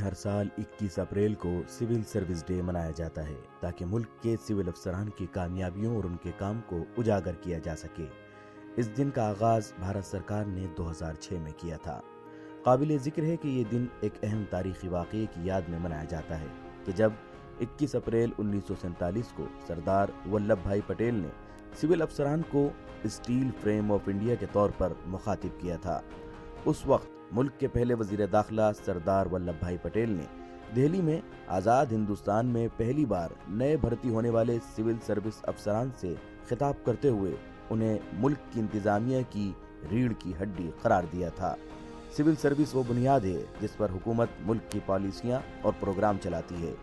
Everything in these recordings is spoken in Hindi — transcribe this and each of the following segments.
हर साल 21 अप्रैल को सिविल सर्विस डे मनाया जाता है ताकि मुल्क के सिविल अफसरान की कामयाबियों और उनके काम को उजागर किया जा सके। इस दिन का आगाज भारत सरकार ने 2006 में किया था। काबिल जिक्र है कि ये दिन एक अहम तारीखी वाक़ये की याद में मनाया जाता है कि जब 21 अप्रैल 1947 को सरदार वल्लभ भाई पटेल ने सिविल अफसरान को स्टील फ्रेम ऑफ इंडिया के तौर पर मुखातिब किया था। उस वक्त मुल्क के पहले वजीर दाखिला सरदार वल्लभ भाई पटेल ने दिल्ली में आज़ाद हिंदुस्तान में पहली बार नए भर्ती होने वाले सिविल सर्विस अफसरान से खिताब करते हुए उन्हें मुल्क की इंतजामिया की रीढ़ की हड्डी करार दिया था। सिविल सर्विस वो बुनियाद है जिस पर हुकूमत मुल्क की पॉलिसियाँ और प्रोग्राम चलाती है।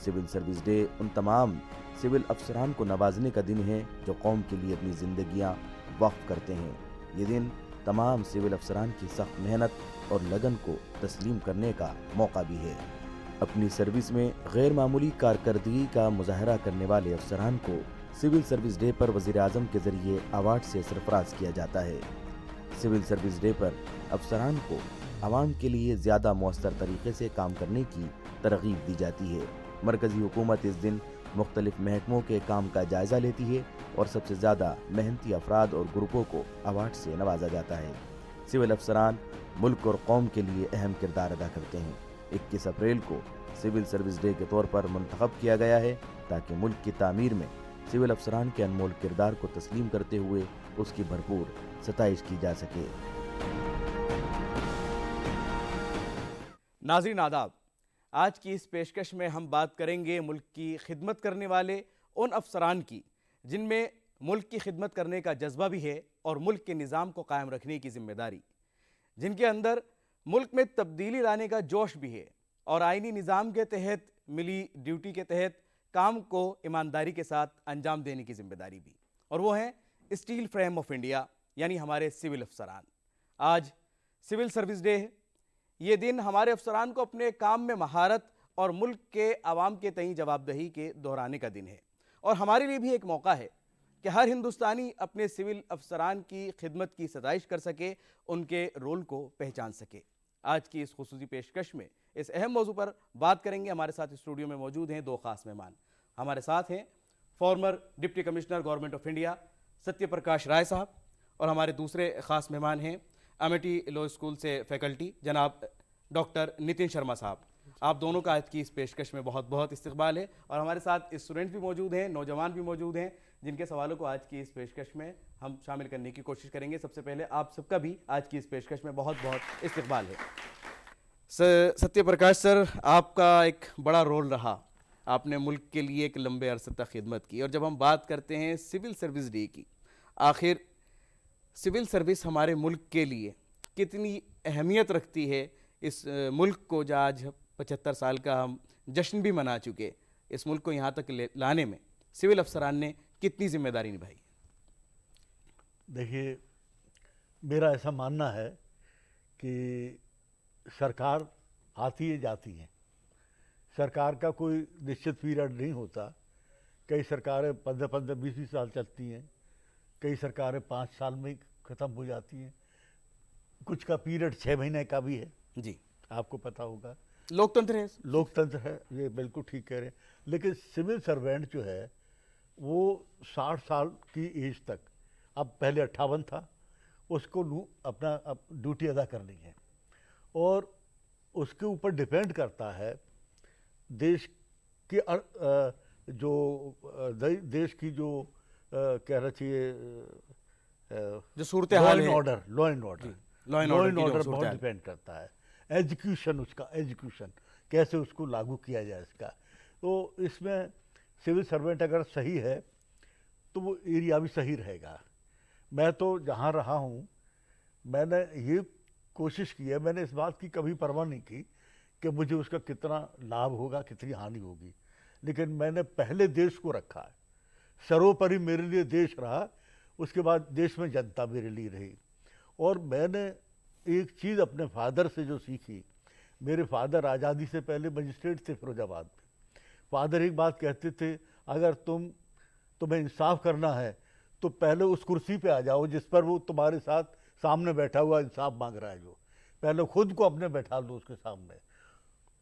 सिविल सर्विस डे उन तमाम सिविल अफसरान को नवाजने का दिन है जो कौम के लिए अपनी जिंदगियां वक्फ करते हैं। ये दिन तमाम सिविल अफसरान की सख्त मेहनत और लगन को तस्लीम करने का मौका भी है। अपनी सर्विस में गैर मामूली कारकर्दगी का मुजाहरा करने वाले अफसरान को सिविल सर्विस डे पर वज़ीर आज़म के जरिए अवार्ड से सरफराज किया जाता है। सिविल सर्विस डे पर अफसरान को आवाम के लिए ज़्यादा मौसर तरीके से काम करने की तरगीब दी जाती है। मरकजी हुकूमत इस दिन मुख्तलिफ महकमों के काम का जायजा लेती है और सबसे ज़्यादा मेहनती अफराद और ग्रुपों को अवार्ड से नवाजा जाता है। सिविल अफसरान मुल्क और कौम के लिए अहम किरदार अदा करते हैं। 21 अप्रैल को सिविल सर्विस डे के तौर पर मुंतखब किया गया है ताकि मुल्क की तामीर में सिविल अफसरान के अनमोल किरदार को तस्लीम करते हुए उसकी भरपूर सताइश की जा सके। नाज़रीन आदाब, आज की इस पेशकश में हम बात करेंगे मुल्क की खिदमत करने वाले उन अफसरान की जिनमें मुल्क की खिदमत करने का जज्बा भी है और मुल्क के निज़ाम को कायम रखने की जिम्मेदारी, जिनके अंदर मुल्क में तब्दीली लाने का जोश भी है और आइनी निज़ाम के तहत मिली ड्यूटी के तहत काम को ईमानदारी के साथ अंजाम देने की जिम्मेदारी भी, और वो हैं स्टील फ्रेम ऑफ इंडिया यानी हमारे सिविल अफसरान। आज सिविल सर्विस डे है। ये दिन हमारे अफसरान को अपने काम में महारत और मुल्क के आवाम के तईं जवाबदेही के दोहराने का दिन है और हमारे लिए भी एक मौका है कि हर हिंदुस्तानी अपने सिविल अफसरान की खिदमत की सताइश कर सके, उनके रोल को पहचान सके। आज की इस खुसूसी पेशकश में इस अहम मौजू पर बात करेंगे। हमारे साथ स्टूडियो में मौजूद हैं दो खास मेहमान। हमारे साथ हैं farmer deputy commissioner government of India Satya Prakash Rai साहब और हमारे दूसरे खास मेहमान हैं अमेठी लॉ स्कूल से फैकल्टी जनाब डॉक्टर नितिन शर्मा साहब। आप दोनों का आज की इस पेशकश में बहुत बहुत इस्तकबाल है और हमारे साथ स्टूडेंट भी मौजूद हैं, नौजवान भी मौजूद हैं, जिनके सवालों को आज की इस पेशकश में हम शामिल करने की कोशिश करेंगे। सबसे पहले आप सबका भी आज की इस पेशकश में बहुत बहुत इस्तकबाल है। सत्य प्रकाश सर, आपका एक बड़ा रोल रहा, आपने मुल्क के लिए एक लंबे अरसे तक खिदमत की और जब हम बात करते हैं सिविल सर्विस डे की, आखिर सिविल सर्विस हमारे मुल्क के लिए कितनी अहमियत रखती है? इस मुल्क को जो आज 75 साल का हम जश्न भी मना चुके, इस मुल्क को यहाँ तक लाने में सिविल अफसरान ने कितनी जिम्मेदारी निभाई? देखिए, मेरा ऐसा मानना है कि सरकार आती है जाती है, सरकार का कोई निश्चित पीरियड नहीं होता। कई सरकारें 15-15, 20-20 साल चलती हैं, कई सरकारें 5 साल में ख़त्म हो जाती हैं, कुछ का पीरियड 6 महीने का भी है। जी, आपको पता होगा, लोकतंत्र है। लोकतंत्र है, ये बिल्कुल ठीक कह रहे हैं। लेकिन सिविल सर्वेंट जो है वो 60 साल की एज तक, अब पहले 58 था, उसको अपना ड्यूटी अदा करनी है और उसके ऊपर डिपेंड करता है देश की देश की जो कहना चाहिए जो सूरत हाल है, लॉ एंड ऑर्डर बहुत डिपेंड करता है। एजुकेशन, उसका एजुकेशन कैसे उसको लागू किया जाए इसका, तो इसमें सिविल सर्वेंट अगर सही है तो वो एरिया भी सही रहेगा। मैं तो जहाँ रहा हूँ, मैंने ये कोशिश की है, मैंने इस बात की कभी परवाह नहीं की कि मुझे उसका कितना लाभ होगा, कितनी हानि होगी, लेकिन मैंने पहले देश को रखा है, सर्वोपरि मेरे लिए देश रहा, उसके बाद देश में जनता मेरे लिए रही। और मैंने एक चीज़ अपने फादर से जो सीखी, मेरे फादर आज़ादी से पहले मजिस्ट्रेट थे फिरोजाबाद में। फादर एक बात कहते थे, अगर तुम्हें इंसाफ करना है तो पहले उस कुर्सी पे आ जाओ जिस पर वो तुम्हारे साथ सामने बैठा हुआ इंसाफ मांग रहा है, जो पहले खुद को अपने बैठा दो उसके सामने।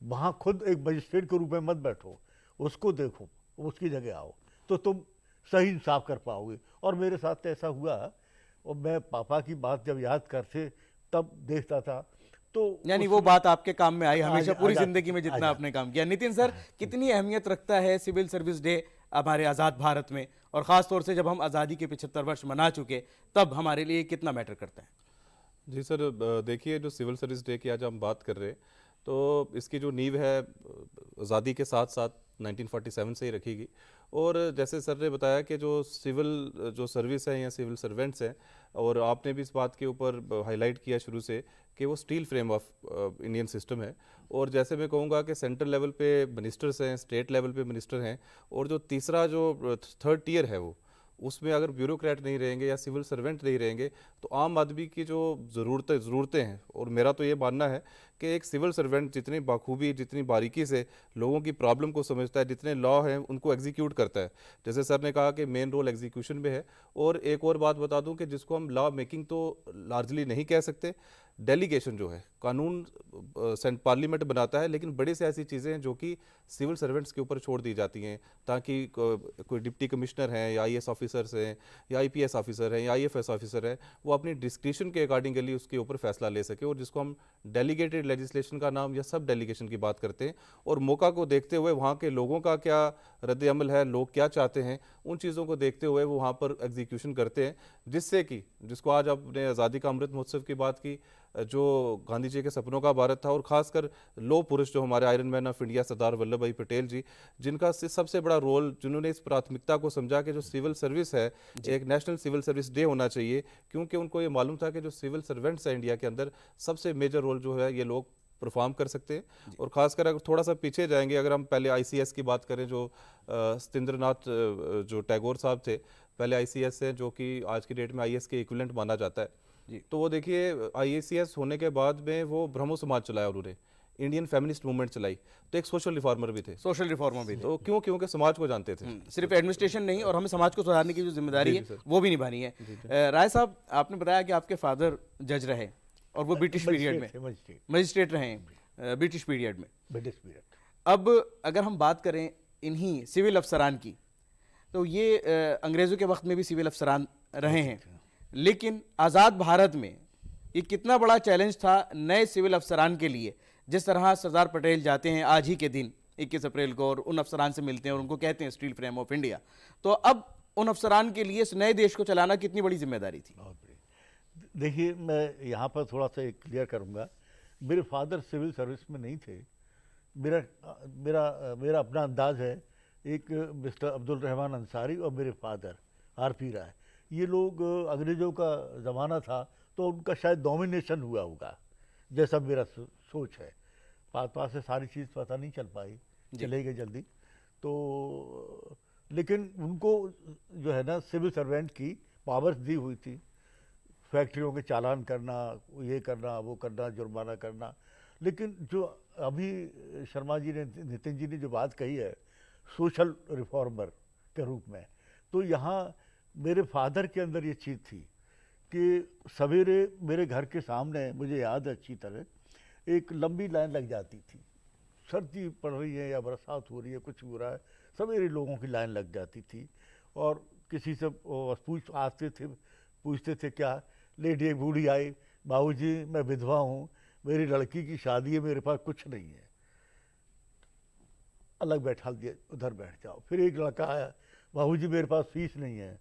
वहाँ खुद एक मजिस्ट्रेट के रूप में मत बैठो, उसको देखो, उसकी जगह आओ, तो तुम सही इंसाफ कर पाओगे। और मेरे साथ तो ऐसा हुआ, और मैं पापा की बात जब याद करते तब देखता था, तो यानी वो बात आपके काम में आई हमेशा पूरी आजाद- जिंदगी में जितना आजाद। आपने काम किया। नितिन सर, कितनी अहमियत रखता है सिविल सर्विस डे हमारे आज़ाद भारत में, और ख़ास तौर से जब हम आज़ादी के 75 वर्ष मना चुके तब हमारे लिए कितना मैटर करता है? जी सर, देखिए जो सिविल सर्विस डे की आज हम बात कर रहे हैं, तो इसकी जो नींव है आज़ादी के साथ साथ 1947 से ही रखी गई। और जैसे सर ने बताया कि जो सिविल जो सर्विस है या सिविल सर्वेंट्स हैं, और आपने भी इस बात के ऊपर हाईलाइट किया शुरू से कि वो steel frame of Indian system है। और जैसे मैं कहूँगा कि सेंट्रल लेवल पे मिनिस्टर्स हैं, स्टेट लेवल पे मिनिस्टर हैं, और जो तीसरा जो थर्ड टियर है वो, उसमें अगर ब्यूरोक्रेट नहीं रहेंगे या सिविल सर्वेंट नहीं रहेंगे तो आम आदमी की जो ज़रूरतें हैं, और मेरा तो ये मानना है कि एक सिविल सर्वेंट जितनी बाखूबी, जितनी बारीकी से लोगों की प्रॉब्लम को समझता है, जितने लॉ हैं उनको एग्जीक्यूट करता है, जैसे सर ने कहा कि मेन रोल एग्जीक्यूशन में है। और एक और बात बता दूं कि जिसको हम लॉ मेकिंग तो लार्जली नहीं कह सकते, डेलीगेशन जो है, कानून पार्लियामेंट बनाता है, लेकिन बड़ी से ऐसी चीज़ें हैं जो कि सिविल सर्वेंट्स के ऊपर छोड़ दी जाती हैं, ताकि कोई डिप्टी कमिश्नर हैं या आईएएस ऑफिसर्स हैं या आईपीएस ऑफिसर हैं या आईएफएस ऑफिसर हैं, वो अपनी डिस्क्रिप्शन के अकॉर्डिंगली उसके ऊपर फैसला ले सके, और जिसको हम डेलीगेटेड लेजिस्लेशन का नाम या सब डेलीगेशन की बात करते हैं। और मौका को देखते हुए वहाँ के लोगों का क्या रद्द अमल है, लोग क्या चाहते हैं, उन चीज़ों को देखते हुए वो वहाँ पर एग्जीक्यूशन करते हैं, जिससे कि जिसको आज आपने आज़ादी का अमृत महोत्सव की बात की, जो गांधी जी के सपनों का भारत था, और ख़ासकर लौह पुरुष जो हमारे iron man of India Sardar Vallabh भाई पटेल जी, जिनका सबसे बड़ा रोल, जिन्होंने इस प्राथमिकता को समझा कि जो सिविल सर्विस है एक नेशनल सिविल सर्विस डे होना चाहिए, क्योंकि उनको ये मालूम था कि जो सिविल सर्वेंट्स हैं इंडिया के अंदर, सबसे मेजर रोल जो है ये लोग परफॉर्म कर सकते हैं। और ख़ासकर अगर थोड़ा सा पीछे जाएंगे, अगर हम पहले आईसीएस की बात करें, जो सत्येंद्रनाथ जो टैगोर साहब थे, पहले आईसीएस हैं, जो कि आज की डेट में आईएएस के इक्विवेलेंट माना जाता है। तो वो देखिए आईएसीएस होने के बाद में वो ब्रह्मो समाज चलाया, उन्होंने इंडियन फेमिनिस्ट मूवमेंट चलाई, तो एक सोशल रिफॉर्मर भी थे। सोशल रिफॉर्मर भी थे। तो क्योंकि समाज को जानते थे, सिर्फ एडमिनिस्ट्रेशन नहीं, और हमें समाज को सुधारने की जो जिम्मेदारी है वो भी निभानी है। राय साहब, आपने बताया कि आपके फादर जज रहे, और वो ब्रिटिश पीरियड में मजिस्ट्रेट रहे, ब्रिटिश पीरियड में। अब अगर हम बात करें इन्हीं सिविल अफसरान की, तो ये अंग्रेज़ों के वक्त में भी सिविल अफसरान रहे हैं, लेकिन आज़ाद भारत में ये कितना बड़ा चैलेंज था नए सिविल अफसरान के लिए। जिस तरह सरदार पटेल जाते हैं आज ही के दिन 21 अप्रैल को, और उन अफसरान से मिलते हैं और उनको कहते हैं स्टील फ्रेम ऑफ इंडिया, तो अब उन अफसरान के लिए इस नए देश को चलाना कितनी बड़ी जिम्मेदारी थी? देखिए, मैं यहाँ पर थोड़ा सा एक क्लियर करूँगा। मेरे फादर सिविल सर्विस में नहीं थे। मेरा मेरा मेरा अपना अंदाज है, एक मिस्टर अब्दुल रहमान अंसारी और मेरे फादर आरपी राय, ये लोग अंग्रेज़ों का ज़माना था तो उनका शायद डोमिनेशन हुआ होगा, जैसा मेरा सोच है। पास से सारी चीज़ पता नहीं चल पाई, चले गए जल्दी तो, लेकिन उनको जो है ना सिविल सर्वेंट की पावर्स दी हुई थी, फैक्ट्रियों के चालान करना, ये करना, वो करना, जुर्माना करना। लेकिन जो अभी शर्मा जी ने, नितिन जी ने जो बात कही है सोशल रिफॉर्मर के रूप में, तो यहाँ मेरे फादर के अंदर ये चीज़ थी कि सवेरे मेरे घर के सामने, मुझे याद है अच्छी तरह, एक लंबी लाइन लग जाती थी। सर्दी पड़ रही है या बरसात हो रही है, कुछ हो रहा है, सवेरे लोगों की लाइन लग जाती थी, और किसी से पूछते थे क्या, लेडी एक बूढ़ी आई, बाबूजी मैं विधवा हूँ, मेरी लड़की की शादी है, मेरे पास कुछ नहीं है, अलग बैठा दिया, उधर बैठ जाओ। फिर एक लड़का आया, बाबूजी मेरे पास फीस नहीं है,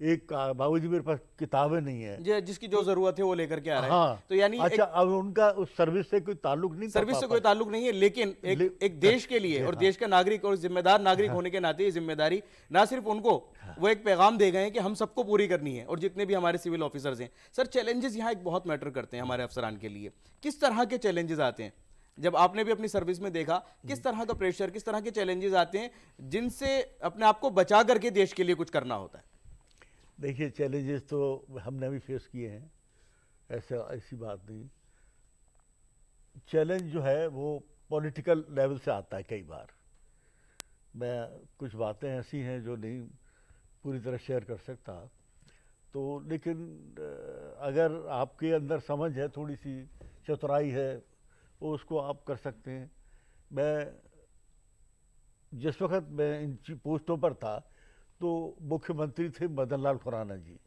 एक बाबूजी मेरे पास किताबें नहीं है, जिसकी जो जरूरत है वो लेकर के आ रहे हैं। हाँ, तो यानी अच्छा, अब उनका उस सर्विस से कोई ताल्लुक नहीं, सर्विस से कोई ताल्लुक नहीं है, लेकिन एक देश के लिए और देश का नागरिक और जिम्मेदार नागरिक होने के नाते ये जिम्मेदारी ना सिर्फ उनको, वो एक पैगाम दे गए हैं कि हम सबको पूरी करनी है, और जितने भी हमारे सिविल ऑफिसर्स हैं। सर, चैलेंजेस यहाँ एक बहुत मैटर करते हैं हमारे अफसरान के लिए। किस तरह के चैलेंजेस आते हैं, जब आपने भी अपनी सर्विस में देखा, किस तरह का प्रेशर, किस तरह के चैलेंजेस आते हैं जिनसे अपने आप को बचा करके देश के लिए कुछ करना होता है? देखिए, चैलेंजेस तो हमने भी फेस किए हैं, ऐसी बात नहीं। चैलेंज जो है वो पॉलिटिकल लेवल से आता है कई बार। मैं कुछ बातें ऐसी हैं जो नहीं पूरी तरह शेयर कर सकता, तो लेकिन अगर आपके अंदर समझ है, थोड़ी सी चतुराई है, वो उसको आप कर सकते हैं। मैं जिस वक्त मैं इन पोस्टों पर था तो मुख्यमंत्री थे मदन लाल खुराना जी।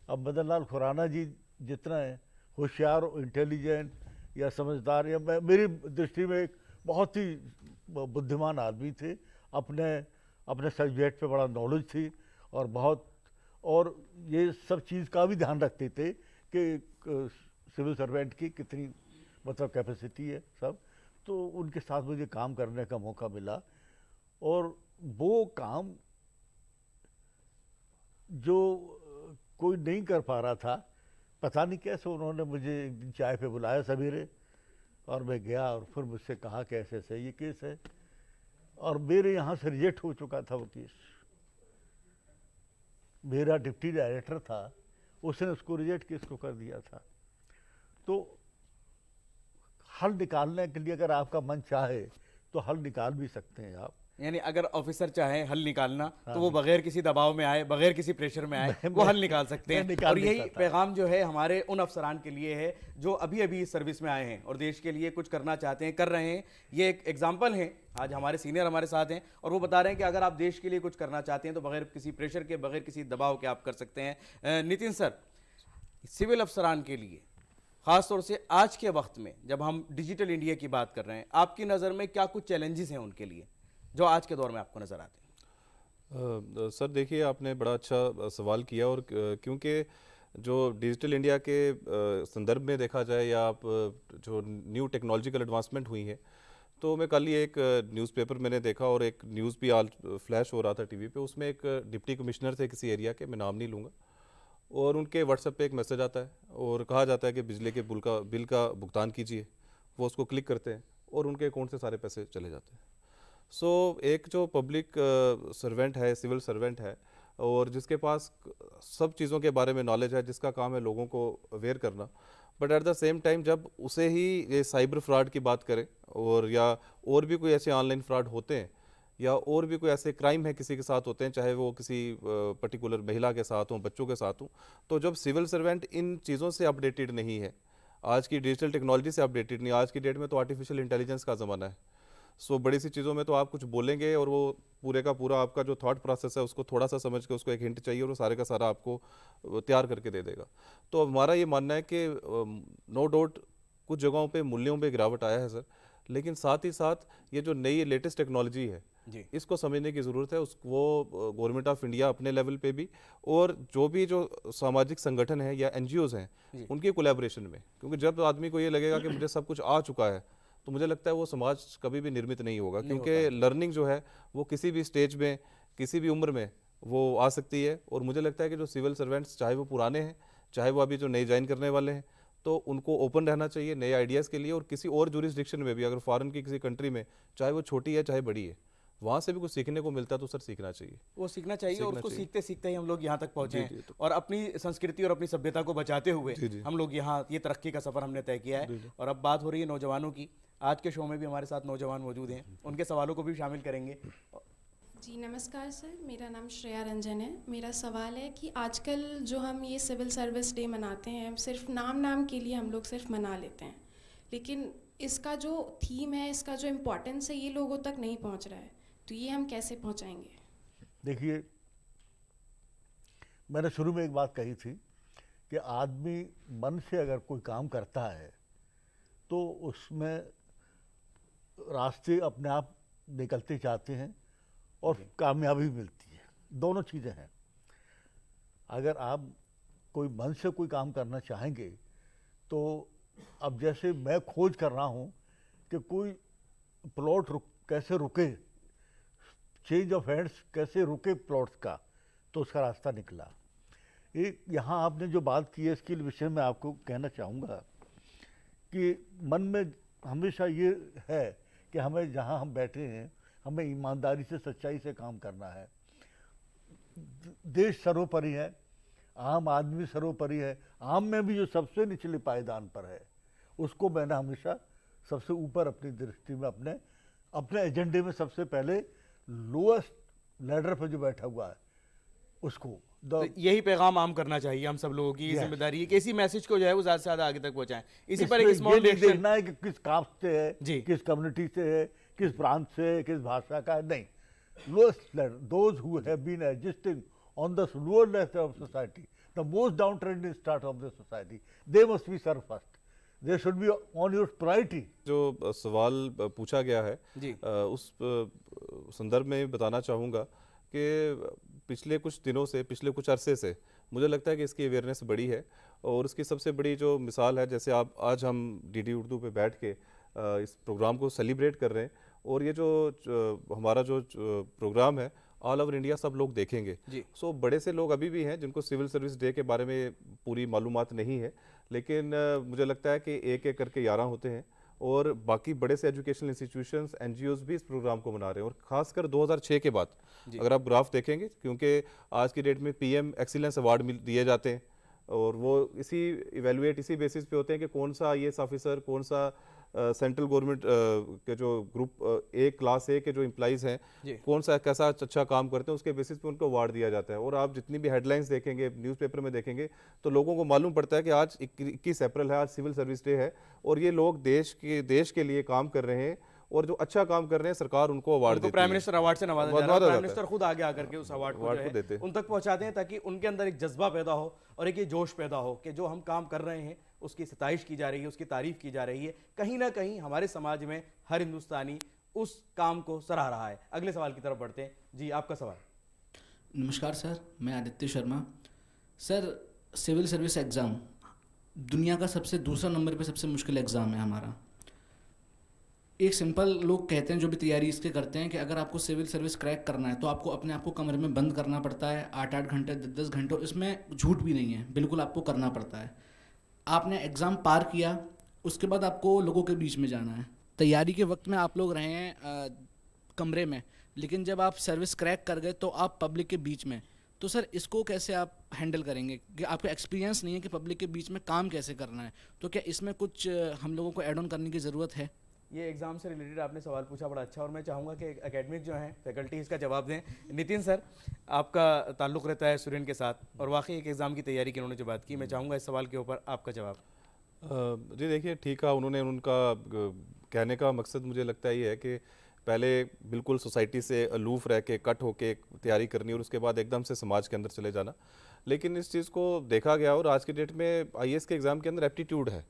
अब मदन लाल खुराना जी जितना है होशियार और इंटेलिजेंट या समझदार या मेरी दृष्टि में एक बहुत ही बुद्धिमान आदमी थे। अपने अपने सब्जेक्ट पे बड़ा नॉलेज थी और बहुत, और ये सब चीज़ का भी ध्यान रखते थे कि सिविल सर्वेंट की कितनी मतलब कैपेसिटी है सब। तो उनके साथ मुझे काम करने का मौका मिला और वो काम जो कोई नहीं कर पा रहा था, पता नहीं कैसे उन्होंने मुझे एक दिन चाय पे बुलाया सवेरे और मैं गया और फिर मुझसे कहा कि ऐसे ऐसे ये केस है और मेरे यहाँ से रिजेक्ट हो चुका था वो केस। मेरा डिप्टी डायरेक्टर था, उसने उसको रिजेक्ट केस को कर दिया था। तो हल निकालने के लिए अगर आपका मन चाहे तो हल निकाल भी सकते हैं आप। यानी अगर ऑफिसर चाहे हल निकालना तो वो बगैर किसी दबाव में आए, बगैर किसी प्रेशर में आए, वो हल निकाल सकते हैं। और यही पैगाम जो है हमारे उन अफसरान के लिए है जो अभी अभी इस सर्विस में आए हैं और देश के लिए कुछ करना चाहते हैं, कर रहे हैं। ये एक एग्जाम्पल है, आज हमारे सीनियर हमारे साथ हैं और वो बता रहे हैं कि अगर आप देश के लिए कुछ करना चाहते हैं तो बगैर किसी प्रेशर के, बगैर किसी दबाव के आप कर सकते हैं। नितिन सर, सिविल अफसरान के लिए ख़ासतौर से आज के वक्त में जब हम डिजिटल इंडिया की बात कर रहे हैं, आपकी नज़र में क्या कुछ चैलेंजेस हैं उनके लिए जो आज के दौर में आपको नज़र आते हैं? सर देखिए, आपने बड़ा अच्छा सवाल किया और क्योंकि जो डिजिटल इंडिया के संदर्भ में देखा जाए या आप जो न्यू टेक्नोलॉजिकल एडवांसमेंट हुई है, तो मैं कल ही एक न्यूज़पेपर मैंने देखा और एक न्यूज़ भी आज फ्लैश हो रहा था टीवी पे। उसमें एक डिप्टी कमिश्नर थे किसी एरिया के, मैं नाम नहीं लूँगा, और उनके व्हाट्सएप पे एक मैसेज आता है और कहा जाता है कि बिजली के बिल का भुगतान कीजिए। वो उसको क्लिक करते हैं और उनके अकाउंट से सारे पैसे चले जाते हैं। सो एक जो पब्लिक सर्वेंट है, सिविल सर्वेंट है और जिसके पास सब चीज़ों के बारे में नॉलेज है, जिसका काम है लोगों को अवेयर करना, but at the same time जब उसे ही ये साइबर फ्रॉड की बात करें और या और भी कोई ऐसे ऑनलाइन फ्रॉड होते हैं या और भी कोई ऐसे क्राइम है किसी के साथ होते हैं, चाहे वो किसी पर्टिकुलर महिला के साथ हों, बच्चों के साथ हों, तो जब सिविल सर्वेंट इन चीज़ों से अपडेटेड नहीं है, आज की डिजिटल टेक्नोलॉजी से अपडेटेड नहीं, आज की डेट में तो आर्टिफिशियल इंटेलिजेंस का ज़माना है। सो बड़ी सी चीज़ों में तो आप कुछ बोलेंगे और वो पूरे का पूरा आपका जो थॉट प्रोसेस है उसको थोड़ा सा समझ के उसको एक हिंट चाहिए और वो सारे का सारा आपको तैयार करके दे देगा। तो हमारा ये मानना है कि नो डाउट कुछ जगहों पे मूल्यों पे गिरावट आया है सर, लेकिन साथ ही साथ ये जो नई लेटेस्ट टेक्नोलॉजी है इसको समझने की ज़रूरत है। वो गवर्नमेंट ऑफ इंडिया अपने लेवल पे भी और जो भी जो सामाजिक संगठन है या NGOs हैं उनके कोलैबोरेशन में, क्योंकि जब आदमी को ये लगेगा कि मुझे सब कुछ आ चुका है तो मुझे लगता है वो समाज कभी भी निर्मित नहीं होगा, क्योंकि लर्निंग जो है वो किसी भी स्टेज में, किसी भी उम्र में वो आ सकती है। और मुझे लगता है कि जो सिविल सर्वेंट्स, चाहे वो पुराने हैं, चाहे वो अभी जो नए ज्वाइन करने वाले हैं, तो उनको ओपन रहना चाहिए नए आइडियाज़ के लिए। और किसी और जुरिस्डिक्शन में भी, अगर फॉरेन की किसी कंट्री में, चाहे वो छोटी है चाहे बड़ी है, वहाँ से भी कुछ सीखने को मिलता है तो सर सीखना चाहिए, वो सीखना चाहिए। और उसको सीखते सीखते ही हम लोग यहाँ तक पहुँचे हैं और अपनी संस्कृति और अपनी सभ्यता को बचाते हुए हम लोग यहाँ ये तरक्की का सफ़र हमने तय किया है। और अब बात हो रही है नौजवानों की, आज के शो में भी हमारे साथ नौजवान मौजूद हैं, उनके सवालों को भी शामिल करेंगे। जी नमस्कार सर, मेरा नाम श्रेया रंजन है। मेरा सवाल है कि आजकल जो हम ये सिविल सर्विस डे मनाते हैं, सिर्फ नाम के लिए हम लोग सिर्फ मना लेते हैं, लेकिन इसका जो थीम है, इसका जो इम्पोर्टेंस है, ये लोगों तक नहीं पहुंच रहा है, तो ये हम कैसे पहुंचाएंगे? देखिए, मैंने शुरू में एक बात कही थी कि आदमी मन से अगर कोई काम करता है तो उसमें रास्ते अपने आप निकलते जाते हैं और कामयाबी मिलती है। दोनों चीज़ें हैं। अगर आप कोई मन से कोई काम करना चाहेंगे तो अब जैसे मैं खोज कर रहा हूँ कि कोई प्लॉट कैसे रुके, चेंज ऑफ हैंड्स कैसे रुके प्लॉट्स का, तो उसका रास्ता निकला। एक यहाँ आपने जो बात की है इसके विषय में आपको कहना चाहूँगा कि मन में हमेशा ये है कि हमें जहाँ हम बैठे हैं हमें ईमानदारी से, सच्चाई से काम करना है। देश सर्वोपरि है, आम आदमी सर्वोपरि है। आम में भी जो सबसे निचले पायदान पर है उसको मैंने हमेशा सबसे ऊपर अपनी दृष्टि में, अपने एजेंडे में सबसे पहले लोएस्ट लैडर पर जो बैठा हुआ है उसको, तो यही पैगाम आम करना चाहिए हम सब लोगों की, ये जिम्मेदारी है कि इसी मैसेज को जो है वो ज़्यादा से ज़्यादा आगे तक पहुंचाएं। इसी पर एक स्मॉल रिएक्शन देखना है कि किस कास्ट से है, जी। किस कम्युनिटी से है, किस प्रांत से है, किस भाषा का है, नहीं। Lowest those who have been adjusting on the lower level of society, the most down trending start of the society, they must be serve first, they should be on your priority. जो सवाल पूछा गया है जी। उस संदर्भ में बताना चाहूँगा कि पिछले कुछ दिनों से, पिछले कुछ अरसे से मुझे लगता है कि इसकी अवेयरनेस बड़ी है। और उसकी सबसे बड़ी जो मिसाल है, जैसे आज हम डीडी उर्दू पे बैठ के इस प्रोग्राम को सेलिब्रेट कर रहे हैं, और ये जो हमारा जो प्रोग्राम है ऑल ओवर इंडिया सब लोग देखेंगे। सो बड़े से लोग अभी भी हैं जिनको सिविल सर्विस डे के बारे में पूरी मालूमात नहीं है, लेकिन मुझे लगता है कि एक एक करके 11 होते हैं, और बाकी बड़े से एजुकेशनल इंस्टीट्यूशंस, एनजीओज भी इस प्रोग्राम को मना रहे हैं। और खासकर 2006 के बाद अगर आप ग्राफ देखेंगे, क्योंकि आज की डेट में पीएम एक्सीलेंस अवार्ड दिए जाते हैं, और वो इसी बेसिस पे होते हैं कि कौन सा आईएएस ऑफिसर, कौन सा सेंट्रल गवर्नमेंट के जो ग्रुप ए क्लास ए के जो एम्प्लॉइज़ हैं, कौन सा कैसा अच्छा काम करते हैं, उसके बेसिस पे उनको अवार्ड दिया जाता है। और आप जितनी भी हेडलाइंस देखेंगे, न्यूज़पेपर में देखेंगे, तो लोगों को मालूम पड़ता है कि आज 21 अप्रैल है, आज सिविल सर्विस डे है, और ये लोग देश के लिए काम कर रहे हैं, और जो अच्छा काम कर रहे हैं सरकार उनको अवार्ड देती है। प्राइम मिनिस्टर अवार्ड से नवाजा जा रहा है, प्राइम मिनिस्टर खुद आगे आकर के उस अवार्ड को देते हैं, उन तक पहुंचाते हैं, ताकि उनके अंदर एक जज्बा पैदा हो और एक ये जोश पैदा हो कि जो हम काम कर रहे हैं उसकी सताइश की जा रही है, उसकी तारीफ की जा रही है। कहीं ना कहीं हमारे समाज में हर हिंदुस्तानी उस काम को सराह रहा है। अगले सवाल की तरफ बढ़ते हैं। जी, आपका सवाल। नमस्कार सर, मैं Aditya Sharma. Sir, civil service exam दुनिया का दूसरा नंबर पे सबसे मुश्किल एग्ज़ाम है हमारा। एक सिंपल लोग कहते हैं जो भी तैयारी इसके करते हैं कि अगर आपको सिविल सर्विस क्रैक करना है तो आपको अपने आप को कमरे में बंद करना पड़ता है 8-8 घंटे 10-10 घंटे, इसमें झूठ भी नहीं है, बिल्कुल आपको करना पड़ता है। आपने एग्ज़ाम पार किया, उसके बाद आपको लोगों के बीच में जाना है। तैयारी के वक्त में आप लोग रहे हैं कमरे में, लेकिन जब आप सर्विस क्रैक कर गए तो आप पब्लिक के बीच में। तो सर, इसको कैसे आप हैंडल करेंगे कि आपका एक्सपीरियंस नहीं है कि पब्लिक के बीच में काम कैसे करना है, तो क्या इसमें कुछ हम लोगों को ऐड ऑन करने की ज़रूरत है? ये एग्जाम से रिलेटेड आपने सवाल पूछा, बड़ा अच्छा, और मैं चाहूँगा कि एकेडमिक जो हैं फैकल्टी इसका जवाब दें। नितिन सर, आपका ताल्लुक़ रहता है स्टूडेंट के साथ, और वाकई एक एग्ज़ाम की तैयारी की उन्होंने जो बात की, मैं चाहूँगा इस सवाल के ऊपर आपका जवाब। जी देखिए, ठीक है, उनका कहने का मकसद मुझे लगता है ये है कि पहले बिल्कुल सोसाइटी से अलूफ रह के, कट होके तैयारी करनी, और उसके बाद एकदम से समाज के अंदर चले जाना। लेकिन इस चीज़ को देखा गया, और आज की डेट में आईएएस के एग्ज़ाम के अंदर एप्टीट्यूड है,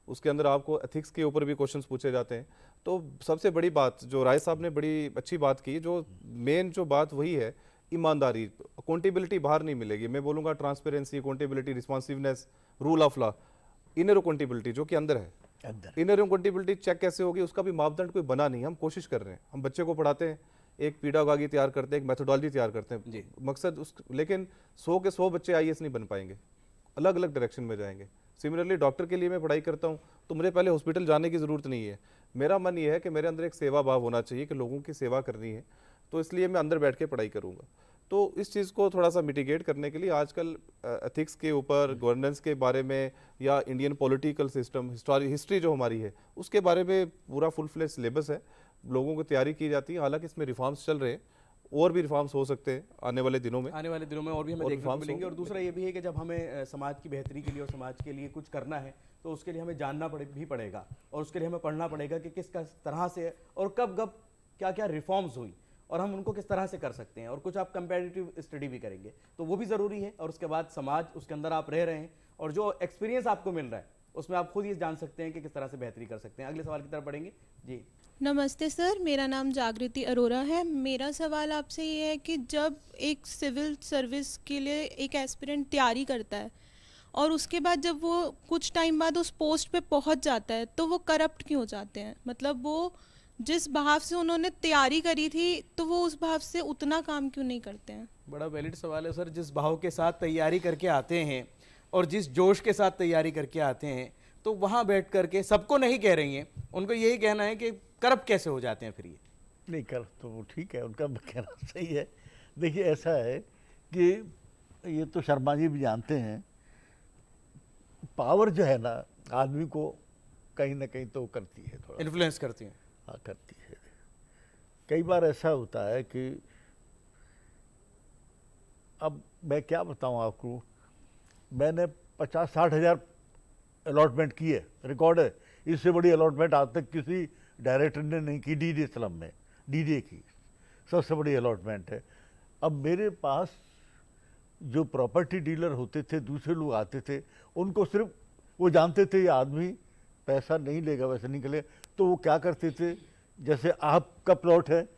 उसके अंदर आपको एथिक्स के ऊपर भी क्वेश्चंस पूछे जाते हैं। तो सबसे बड़ी बात जो राय साहब ने बड़ी अच्छी बात की, जो मेन जो बात वही है ईमानदारी। अकाउंटेबिलिटी बाहर नहीं मिलेगी, मैं बोलूँगा transparency, accountability, responsiveness, rule of law, inner accountability जो कि अंदर है। इनर अकाउंटेबिलिटी चेक कैसे होगी, उसका भी मापदंड कोई बना नहीं। हम कोशिश कर रहे हैं, हम बच्चे को पढ़ाते हैं, एक पीडागॉजी तैयार करते हैं, एक मेथोडोलॉजी तैयार करते हैं, मकसद उस, लेकिन 100 के 100 बच्चे आईएएस नहीं बन पाएंगे, अलग अलग डायरेक्शन में जाएंगे। सिमिलरली डॉक्टर के लिए मैं पढ़ाई करता हूँ तो मुझे पहले हॉस्पिटल जाने की ज़रूरत नहीं है। मेरा मन ये है कि मेरे अंदर एक सेवा भाव होना चाहिए कि लोगों की सेवा करनी है, तो इसलिए मैं अंदर बैठ के पढ़ाई करूँगा। तो इस चीज़ को थोड़ा सा मिटिगेट करने के लिए आजकल एथिक्स के ऊपर, गवर्नेंस के बारे में, या इंडियन पॉलिटिकल सिस्टम, हिस्ट्री जो हमारी है उसके बारे में पूरा फुल फ्लेज सिलेबस है, लोगों को तैयारी की जाती है। हालांकि इसमें रिफॉर्म्स चल रहे हैं, और भी रिफॉर्म्स हो सकते हैं आने वाले दिनों में, और भी हमें देखने को मिलेंगे। और दूसरा ये भी है कि जब हमें समाज की बेहतरी के लिए और समाज के लिए कुछ करना है, तो उसके लिए हमें जानना भी पड़ेगा, और उसके लिए हमें पढ़ना पड़ेगा कि किस तरह से और कब कब क्या क्या रिफॉर्म्स हुई, और हम उनको किस तरह से कर सकते हैं, और कुछ आप कंपैरेटिव स्टडी भी करेंगे, तो वो भी ज़रूरी है। और उसके बाद समाज, उसके अंदर आप रह रहे हैं, और जो एक्सपीरियंस आपको मिल रहा है उसमें आप खुद ही जान सकते हैं कि किस तरह से बेहतरी कर सकते हैं। अगले सवाल की तरफ बढ़ेंगे। जी, नमस्ते सर, मेरा नाम जागृति अरोरा है। मेरा सवाल आपसे ये है कि जब एक सिविल सर्विस के लिए एक एस्पिरेंट तैयारी करता है और उसके बाद जब वो कुछ टाइम बाद उस पोस्ट पे पहुंच जाता है, तो वो करप्ट क्यों हो जाते हैं? मतलब वो जिस भाव से उन्होंने तैयारी करी थी, तो वो उस भाव से उतना काम क्यों नहीं करते हैं? बड़ा वैलिड सवाल है सर। जिस भाव के साथ तैयारी करके आते हैं और जिस जोश के साथ तैयारी करके आते हैं, तो वहाँ बैठ करके सबको नहीं कह रही हैं, उनको यही कहना है कि करप्ट कैसे हो जाते हैं फिर? ये नहीं, करप्ट तो वो ठीक है, उनका कहना सही है। देखिए, ऐसा है कि ये तो शर्मा जी भी जानते हैं, पावर जो है ना आदमी को कहीं ना कहीं तो करती है, थोड़ा इन्फ्लुएंस करती है। हाँ, करती है। कई बार ऐसा होता है कि अब मैं क्या बताऊं आपको, मैंने 50-60 हज़ार अलॉटमेंट की है, रिकॉर्ड है। इससे बड़ी अलॉटमेंट आज तक किसी डायरेक्टर ने नहीं की डीडीए स्लम में, डीडीए की सबसे बड़ी अलॉटमेंट है। अब मेरे पास जो प्रॉपर्टी डीलर होते थे, दूसरे लोग आते थे, उनको सिर्फ वो जानते थे ये आदमी पैसा नहीं लेगा, वैसे निकले, तो वो क्या करते थे, जैसे आपका प्लॉट है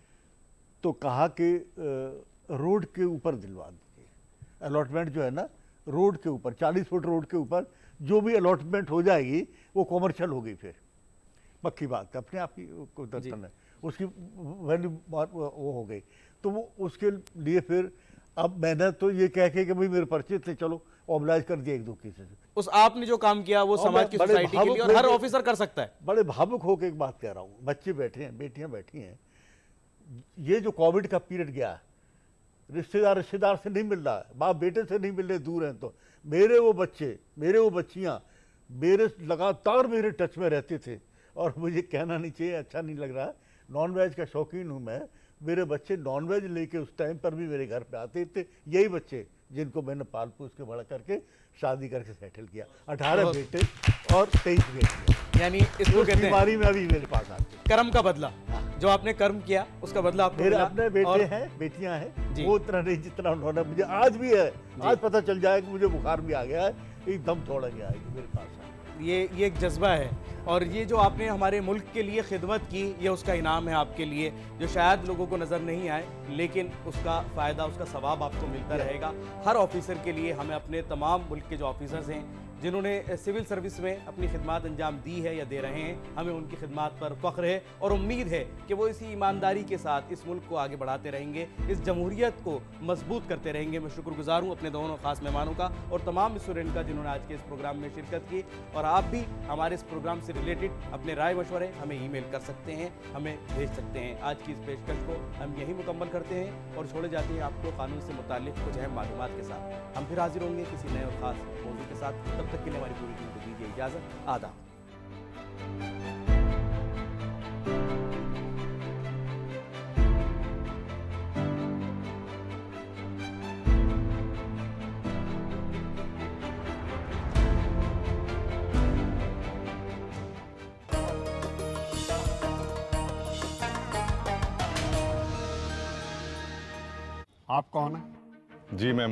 तो कहा कि रोड के ऊपर दिलवा दीजिए। अलॉटमेंट जो है ना रोड के ऊपर, 40 फुट रोड के ऊपर जो भी अलॉटमेंट हो जाएगी वो कॉमर्शियल हो गई, फिर पक्की बात अपने आप की को दर्शन है, उसकी वैल्यू वो हो गई। तो वो उसके लिए फिर अब मैंने तो ये कह के कि भाई मेरे पर्चे थे, चलो ऑब्लाइज कर दिया 1-2 केसेस। उस आपने जो काम किया वो समाज की सोसाइटी के लिए और हर ऑफिसर कर सकता है। बड़े भावुक होकर एक बात कह रहा हूँ, बच्चे बैठे हैं, बेटियां बैठी हैं, ये जो कोविड का पीरियड गया, रिश्तेदार से नहीं मिल रहा है, बाप बेटे से नहीं मिल रहे, दूर हैं, तो मेरे वो बच्चे, मेरे वो बच्चियां मेरे लगातार मेरे टच में रहते थे। और मुझे कहना नहीं चाहिए, अच्छा नहीं लग रहा, नॉन वेज का शौकीन हूँ मैं, मेरे बच्चे नॉन वेज लेके उस टाइम पर भी मेरे घर पे आते थे, यही बच्चे जिनको मैंने पाल पोस के बड़ा करके शादी करके सेटल किया। 18 बेटे और 23 बेटियां, यानी इसको कहते हैं बीमारी में अभी मेरे पास आते। कर्म का बदला, जो आपने कर्म किया उसका बदला आपको मेरे मिला। अपने बेटे और हैं, बेटियां हैं, जी। वो इतना नहीं जितना उन्होंने मुझे आज भी है। आज पता चल जाए कि मुझे बुखार भी आ गया है, एकदम थोड़ा गया है कि मेरे पास है। ये एक जज्बा है, और ये जो आपने हमारे मुल्क के लिए खिदमत की, ये उसका इनाम है आपके लिए, जो शायद लोगों को नज़र नहीं आए, लेकिन उसका फ़ायदा, उसका सवाब आपको मिलता रहेगा। हर ऑफिसर के लिए हमें अपने तमाम मुल्क के जो ऑफिसर्स हैं जिन्होंने सिविल सर्विस में अपनी खिदमत अंजाम दी है या दे रहे हैं, हमें उनकी खिदमत पर फ़ख्र है और उम्मीद है कि वो इसी ईमानदारी के साथ इस मुल्क को आगे बढ़ाते रहेंगे, इस जमहूरियत को मजबूत करते रहेंगे। मैं शुक्रगुजार हूँ अपने दोनों ख़ास मेहमानों का और तमाम स्टूडेंट का जिन्होंने आज के इस प्रोग्राम में शिरकत की। और आप भी हमारे इस प्रोग्राम से रिलेटेड अपने राय मशवरे हमें ईमेल कर सकते हैं, हमें भेज सकते हैं। आज की इस पेशकश को हम यही मुकम्मल करते हैं और छोड़े जाते हैं आपको कानून से मुताल्लिक़ कुछ अहम मालूमात के साथ। हम फिर हाजिर होंगे किसी नए और ख़ास मौजू के साथ। तब तक के लिए हमारी पूरी टीम को दीजिए इजाज़त। आदाब। आप कौन हैं? जी मैं